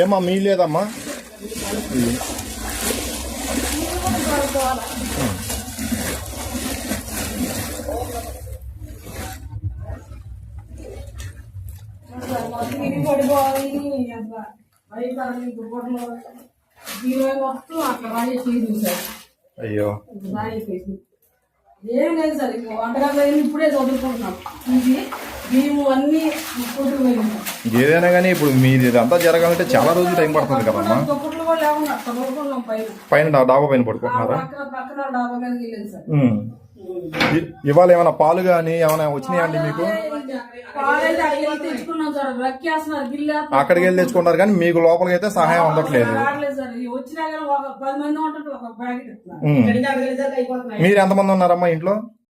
ఏమా మీ లేదమ్మా? అయ్యో ఏం లేదు సార్. వంటగదిలో ఇప్పుడే చదువుకుంటున్నాం. ఇది బియ్యం అన్ని ఏదైనా కానీ ఇప్పుడు మీది ఇదంతా జరగాలంటే చాలా రోజులు టైం పడుతుంది కదమ్మా. దుప్పట్లు కూడా లేకుండా చదువుకున్నాం. పైన డాబా పైన పడుకుంటున్నారా? పక్కన డాబా మీద వెళ్ళేది సార్. ఇవాళ ఏమైనా పాలు కానీ ఏమైనా వచ్చినాయండి మీకు? అక్కడికి వెళ్ళి తెచ్చుకున్నారు కానీ మీకు లోపలికి అయితే సహాయం అందట్లేదు. మీరు ఎంతమంది ఉన్నారమ్మా ఇంట్లో?